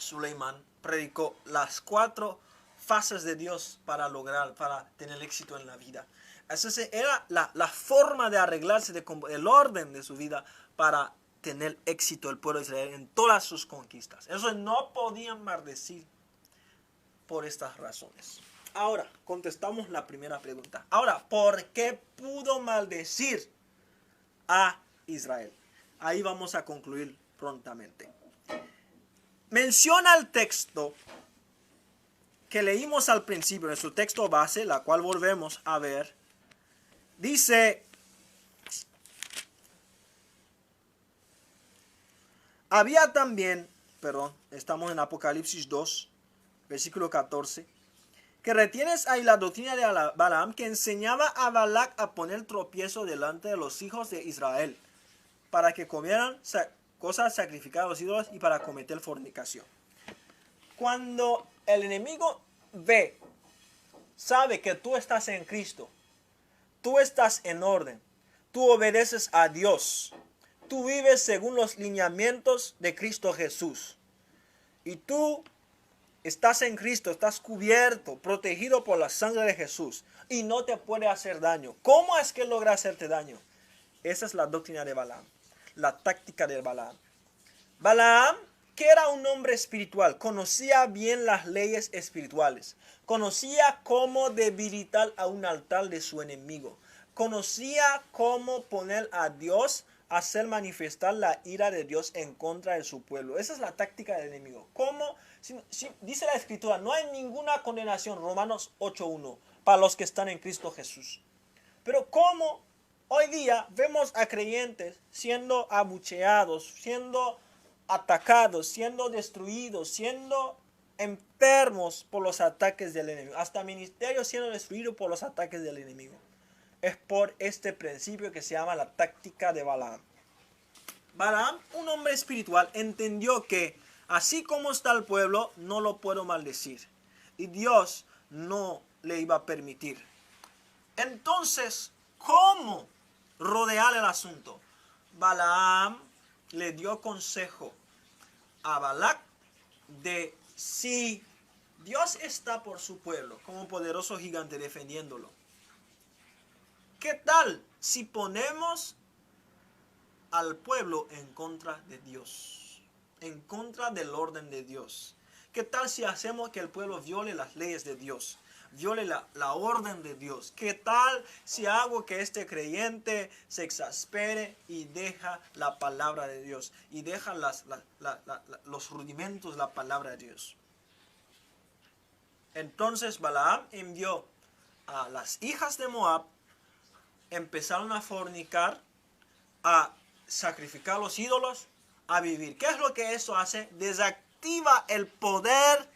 Suleimán predicó las 4 fases de Dios para tener éxito en la vida. Esa era la forma de arreglarse, el orden de su vida para tener éxito el pueblo de Israel en todas sus conquistas. Eso no podían maldecir por estas razones. Ahora, contestamos la primera pregunta. Ahora, ¿por qué pudo maldecir a Israel? Ahí vamos a concluir prontamente. Menciona el texto que leímos al principio, en su texto base, la cual volvemos a ver. Dice, había también, estamos en Apocalipsis 2, versículo 14, que retienes ahí la doctrina de Balaam, que enseñaba a Balac a poner tropiezo delante de los hijos de Israel, para que comieran cosas sacrificadas a los ídolos y para cometer fornicación. Cuando el enemigo sabe que tú estás en Cristo, tú estás en orden, tú obedeces a Dios, tú vives según los lineamientos de Cristo Jesús, y tú estás en Cristo, estás cubierto, protegido por la sangre de Jesús, y no te puede hacer daño. ¿Cómo es que logra hacerte daño? Esa es la doctrina de Balaam, la táctica de Balaam. Balaam, que era un hombre espiritual, conocía bien las leyes espirituales, conocía cómo debilitar a un altar de su enemigo, conocía cómo poner a Dios, hacer manifestar la ira de Dios en contra de su pueblo. Esa es la táctica del enemigo. ¿Cómo? Dice la escritura, no hay ninguna condenación, Romanos 8:1, para los que están en Cristo Jesús. Pero ¿cómo hoy día vemos a creyentes siendo abucheados, siendo atacados, siendo destruidos, siendo enfermos por los ataques del enemigo? Hasta ministerios siendo destruidos por los ataques del enemigo. Es por este principio que se llama la táctica de Balaam. Balaam, un hombre espiritual, entendió que así como está el pueblo, no lo puedo maldecir. Y Dios no le iba a permitir. Entonces, ¿cómo rodear el asunto? Balaam le dio consejo a Balac de si Dios está por su pueblo como poderoso gigante defendiéndolo. ¿Qué tal si ponemos al pueblo en contra de Dios, en contra del orden de Dios? ¿Qué tal si hacemos que el pueblo viole las leyes de Dios, viole la orden de Dios? ¿Qué tal si hago que este creyente se exaspere y deja la palabra de Dios y deja los rudimentos de la palabra de Dios? Entonces Balaam envió a las hijas de Moab, empezaron a fornicar, a sacrificar los ídolos, a vivir. ¿Qué es lo que eso hace? Desactiva el poder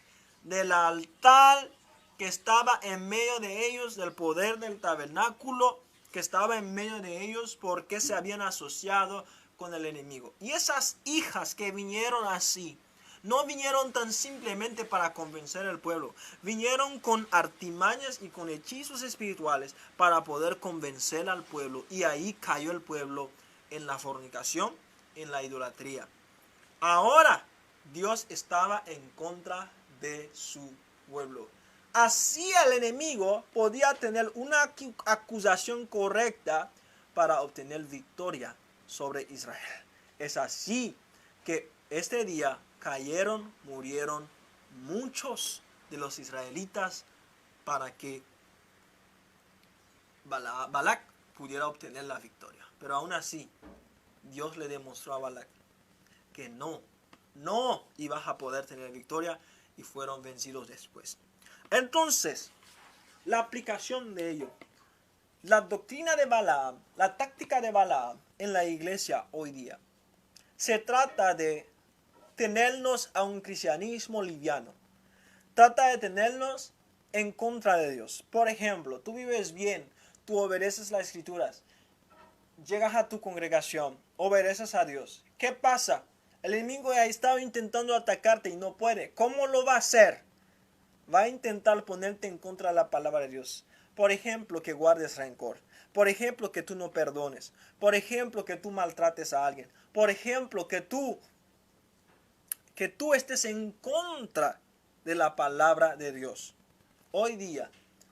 del altar que estaba en medio de ellos, del poder del tabernáculo que estaba en medio de ellos, porque se habían asociado con el enemigo. Y esas hijas que vinieron así, no vinieron tan simplemente para convencer al pueblo, vinieron con artimañas y con hechizos espirituales para poder convencer al pueblo, y ahí cayó el pueblo en la fornicación, en la idolatría. Ahora Dios estaba en contra de su pueblo. Así el enemigo podía tener una acusación correcta para obtener victoria sobre Israel. Es así que este día murieron muchos de los israelitas para que Balac pudiera obtener la victoria. Pero aún así, Dios le demostró a Balac que no ibas a poder tener victoria, y fueron vencidos después. Entonces, la aplicación de ello, la doctrina de Balaam, la táctica de Balaam en la iglesia hoy día, se trata de tenernos a un cristianismo liviano. Trata de tenernos en contra de Dios. Por ejemplo, tú vives bien, tú obedeces las escrituras, llegas a tu congregación, obedeces a Dios. ¿Qué pasa? El enemigo ha estado intentando atacarte y no puede. ¿Cómo lo va a hacer? Va a intentar ponerte en contra de la palabra de Dios. Por ejemplo, que guardes rencor. Por ejemplo, que tú no perdones. Por ejemplo, que tú maltrates a alguien. Por ejemplo, que tú que tú estés en contra de la palabra de Dios. Hoy día,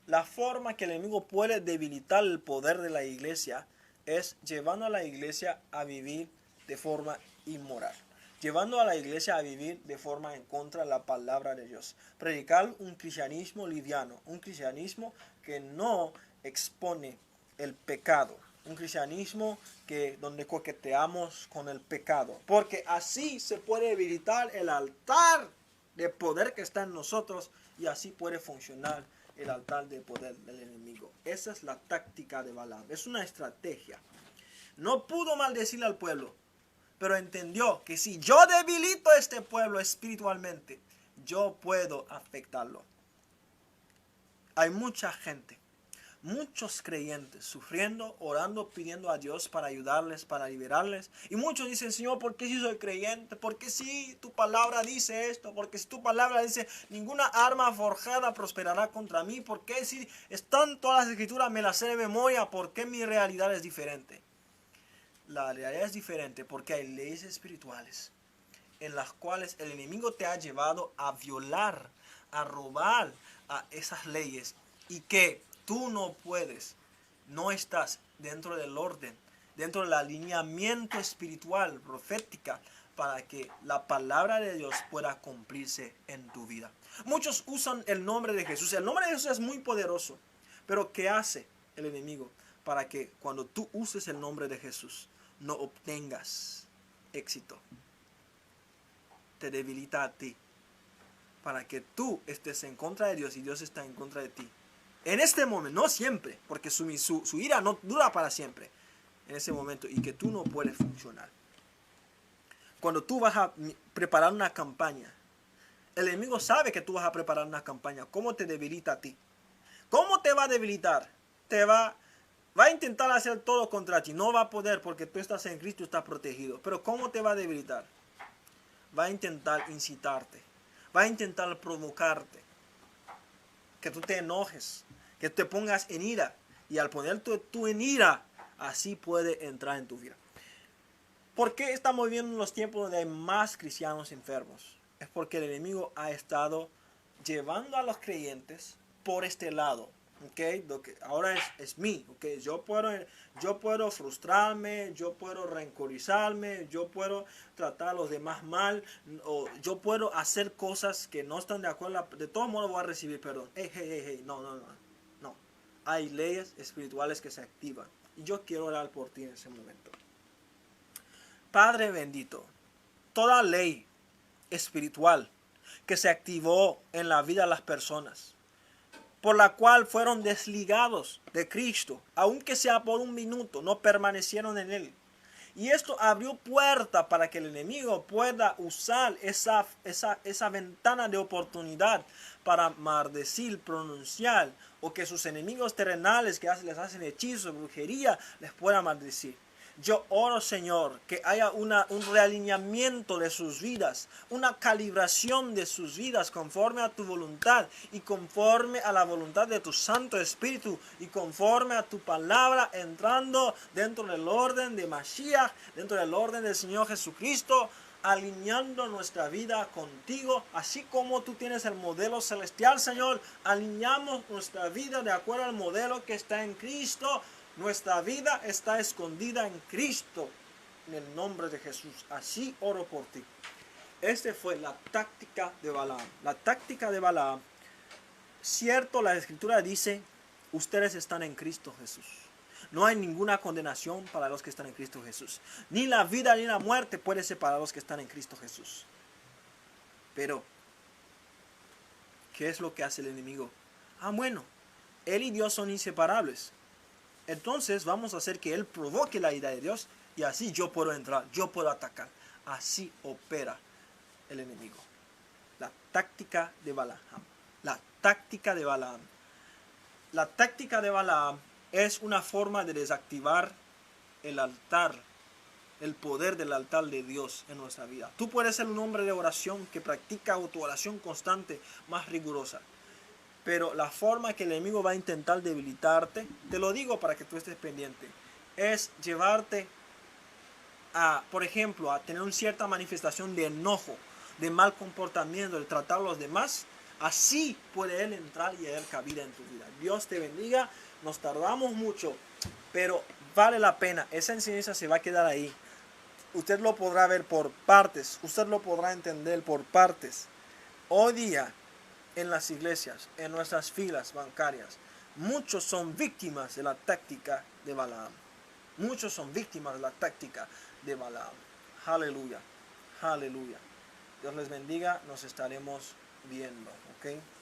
la forma que el enemigo puede debilitar el poder de la iglesia es llevando a la iglesia a vivir de forma inmoral, llevando a la iglesia a vivir de forma en contra de la palabra de Dios. Predicar un cristianismo liviano, un cristianismo que no expone el pecado, un cristianismo donde coqueteamos con el pecado, porque así se puede debilitar el altar de poder que está en nosotros y así puede funcionar el altar de poder del enemigo. Esa es la táctica de Balaam, es una estrategia. No pudo maldecirle al pueblo, pero entendió que si yo debilito a este pueblo espiritualmente, yo puedo afectarlo. Hay mucha gente, muchos creyentes sufriendo, orando, pidiendo a Dios para ayudarles, para liberarles. Y muchos dicen, Señor, ¿por qué si soy creyente? ¿Por qué si tu palabra dice esto? ¿Por qué si tu palabra dice, ninguna arma forjada prosperará contra mí? ¿Por qué si están todas las escrituras, me las sé de memoria? ¿Por qué mi realidad es diferente? La realidad es diferente porque hay leyes espirituales en las cuales el enemigo te ha llevado a violar, a robar a esas leyes y que tú no puedes, no estás dentro del orden, dentro del alineamiento espiritual, profética, para que la palabra de Dios pueda cumplirse en tu vida. Muchos usan el nombre de Jesús. El nombre de Jesús es muy poderoso, pero ¿qué hace el enemigo para que cuando tú uses el nombre de Jesús no obtengas éxito? Te debilita a ti para que tú estés en contra de Dios y Dios está en contra de ti. En este momento, no siempre, porque su ira no dura para siempre. En ese momento, y que tú no puedes funcionar. Cuando tú vas a preparar una campaña, el enemigo sabe que tú vas a preparar una campaña. ¿Cómo te debilita a ti? ¿Cómo te va a debilitar? Va a intentar hacer todo contra ti. No va a poder porque tú estás en Cristo y estás protegido. Pero ¿cómo te va a debilitar? Va a intentar incitarte. Va a intentar provocarte. Que tú te enojes. Que te pongas en ira. Y al ponerte tú en ira, así puede entrar en tu vida. ¿Por qué estamos viviendo los tiempos donde hay más cristianos enfermos? Es porque el enemigo ha estado llevando a los creyentes por este lado. Okay, lo que ahora es mí. Okay, yo puedo frustrarme, yo puedo rencorizarme, yo puedo tratar a los demás mal, o yo puedo hacer cosas que no están de acuerdo. De todos modos voy a recibir perdón. Hey, no. Hay leyes espirituales que se activan y yo quiero orar por ti en ese momento. Padre bendito, toda ley espiritual que se activó en la vida de las personas, por la cual fueron desligados de Cristo, aunque sea por un minuto, no permanecieron en Él. Y esto abrió puerta para que el enemigo pueda usar esa ventana de oportunidad para maldecir, pronunciar, o que sus enemigos terrenales que les hacen hechizos, brujería, les puedan maldecir. Yo oro, Señor, que haya un realineamiento de sus vidas, una calibración de sus vidas conforme a tu voluntad y conforme a la voluntad de tu Santo Espíritu y conforme a tu palabra, entrando dentro del orden de Mashiach, dentro del orden del Señor Jesucristo, alineando nuestra vida contigo, así como tú tienes el modelo celestial, Señor. Alineamos nuestra vida de acuerdo al modelo que está en Cristo. Nuestra vida está escondida en Cristo, en el nombre de Jesús. Así oro por ti. Esta fue la táctica de Balaam. La táctica de Balaam. Cierto, la Escritura dice, ustedes están en Cristo Jesús. No hay ninguna condenación para los que están en Cristo Jesús. Ni la vida ni la muerte puede separar a los que están en Cristo Jesús. Pero, ¿qué es lo que hace el enemigo? Bueno, él y Dios son inseparables. Entonces vamos a hacer que Él provoque la ira de Dios y así yo puedo entrar, yo puedo atacar. Así opera el enemigo. La táctica de Balaam. La táctica de Balaam. La táctica de Balaam es una forma de desactivar el altar, el poder del altar de Dios en nuestra vida. Tú puedes ser un hombre de oración que practica tu oración constante, más rigurosa. Pero la forma que el enemigo va a intentar debilitarte, te lo digo para que tú estés pendiente, es llevarte a, por ejemplo, a tener una cierta manifestación de enojo, de mal comportamiento, de tratar a los demás, así puede Él entrar y hallar cabida en tu vida. Dios te bendiga. Nos tardamos mucho, pero vale la pena. Esa enseñanza se va a quedar ahí. Usted lo podrá ver por partes. Usted lo podrá entender por partes. Hoy día, en las iglesias, en nuestras filas bancarias, muchos son víctimas de la táctica de Balaam. Muchos son víctimas de la táctica de Balaam. Aleluya. Aleluya. Dios les bendiga. Nos estaremos viendo. ¿Ok?